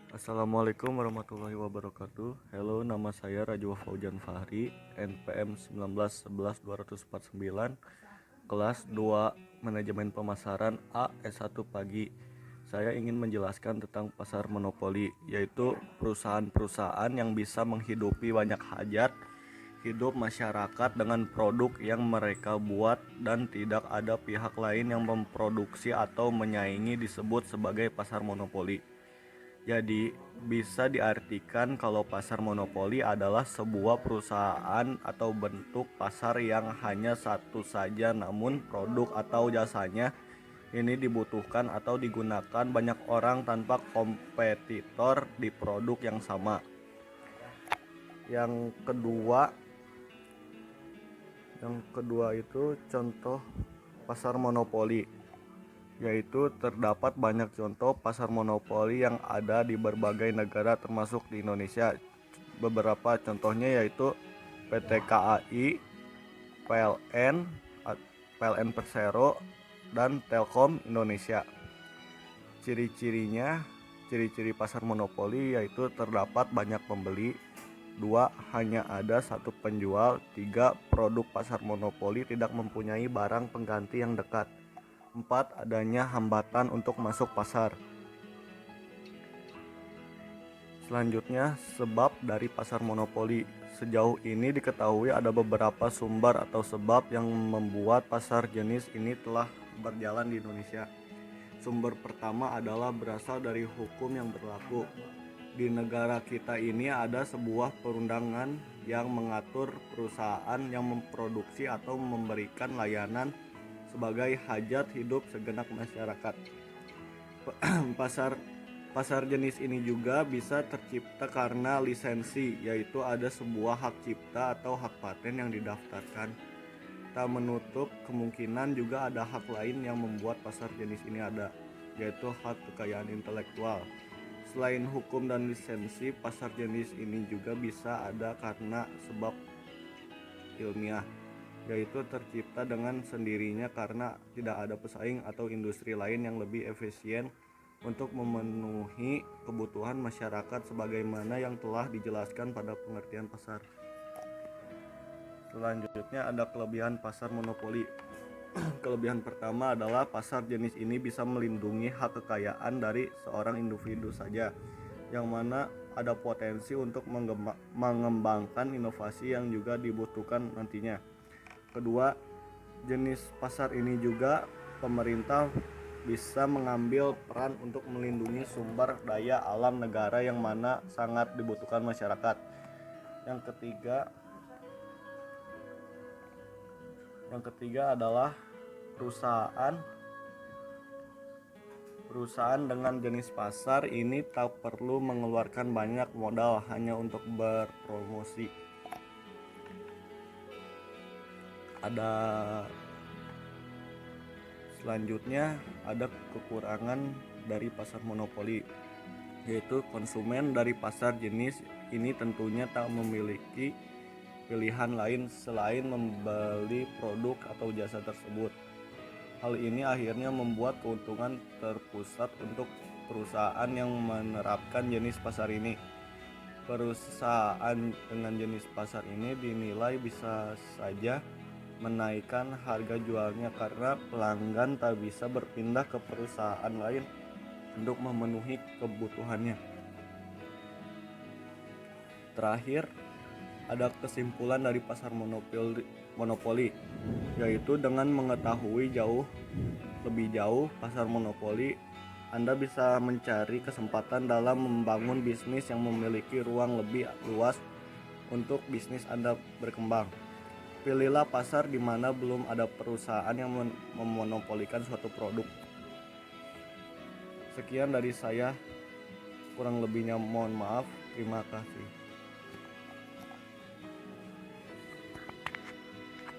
Assalamualaikum warahmatullahi wabarakatuh. Hello, nama saya Rajwa Faujan Fahri, NPM 1911249, kelas 2 Manajemen Pemasaran A S1 Pagi. Saya ingin menjelaskan tentang pasar monopoli, yaitu perusahaan-perusahaan yang bisa menghidupi banyak hajat hidup masyarakat dengan produk yang mereka buat dan tidak ada pihak lain yang memproduksi atau menyaingi, disebut sebagai pasar monopoli. Jadi, bisa diartikan kalau pasar monopoli adalah sebuah perusahaan atau bentuk pasar yang hanya satu saja, namun produk atau jasanya ini dibutuhkan atau digunakan banyak orang tanpa kompetitor di produk yang sama. Yang kedua, itu contoh pasar monopoli, yaitu terdapat banyak contoh pasar monopoli yang ada di berbagai negara termasuk di Indonesia. Beberapa contohnya yaitu PT KAI, PLN, PLN Persero, dan Telkom Indonesia. Ciri-ciri pasar monopoli yaitu terdapat banyak pembeli, 2. Hanya ada satu penjual, 3. Produk pasar monopoli tidak mempunyai barang pengganti yang dekat, 4. Adanya hambatan untuk masuk pasar. Selanjutnya, sebab dari pasar monopoli. Sejauh ini diketahui ada beberapa sumber atau sebab yang membuat pasar jenis ini telah berjalan di Indonesia. Sumber pertama adalah berasal dari hukum yang berlaku. Di negara kita ini ada sebuah perundangan yang mengatur perusahaan yang memproduksi atau memberikan layanan sebagai hajat hidup segenap masyarakat. Pasar jenis ini juga bisa tercipta karena lisensi, yaitu ada sebuah hak cipta atau hak paten yang didaftarkan. Tak menutup kemungkinan juga ada hak lain yang membuat pasar jenis ini ada, yaitu hak kekayaan intelektual. Selain hukum dan lisensi, pasar jenis ini juga bisa ada karena sebab ilmiah, yaitu tercipta dengan sendirinya karena tidak ada pesaing atau industri lain yang lebih efisien untuk memenuhi kebutuhan masyarakat sebagaimana yang telah dijelaskan pada pengertian pasar. Selanjutnya ada kelebihan pasar monopoli. Kelebihan pertama adalah pasar jenis ini bisa melindungi hak kekayaan dari seorang individu saja, yang mana ada potensi untuk mengembangkan inovasi yang juga dibutuhkan nantinya. Kedua, jenis pasar ini juga pemerintah bisa mengambil peran untuk melindungi sumber daya alam negara yang mana sangat dibutuhkan masyarakat. Yang ketiga adalah perusahaan dengan jenis pasar ini tak perlu mengeluarkan banyak modal hanya untuk berpromosi. Selanjutnya ada kekurangan dari pasar monopoli, yaitu konsumen dari pasar jenis ini tentunya tak memiliki pilihan lain selain membeli produk atau jasa tersebut. Hal ini akhirnya membuat keuntungan terpusat untuk perusahaan yang menerapkan jenis pasar ini. Perusahaan dengan jenis pasar ini dinilai bisa saja menaikkan harga jualnya karena pelanggan tak bisa berpindah ke perusahaan lain untuk memenuhi kebutuhannya. Terakhir, ada kesimpulan dari pasar monopoli, yaitu dengan mengetahui lebih jauh pasar monopoli, Anda bisa mencari kesempatan dalam membangun bisnis yang memiliki ruang lebih luas untuk bisnis Anda berkembang. Pilihlah pasar di mana belum ada perusahaan yang memonopolikan suatu produk. Sekian dari saya, kurang lebihnya mohon maaf. Terima kasih.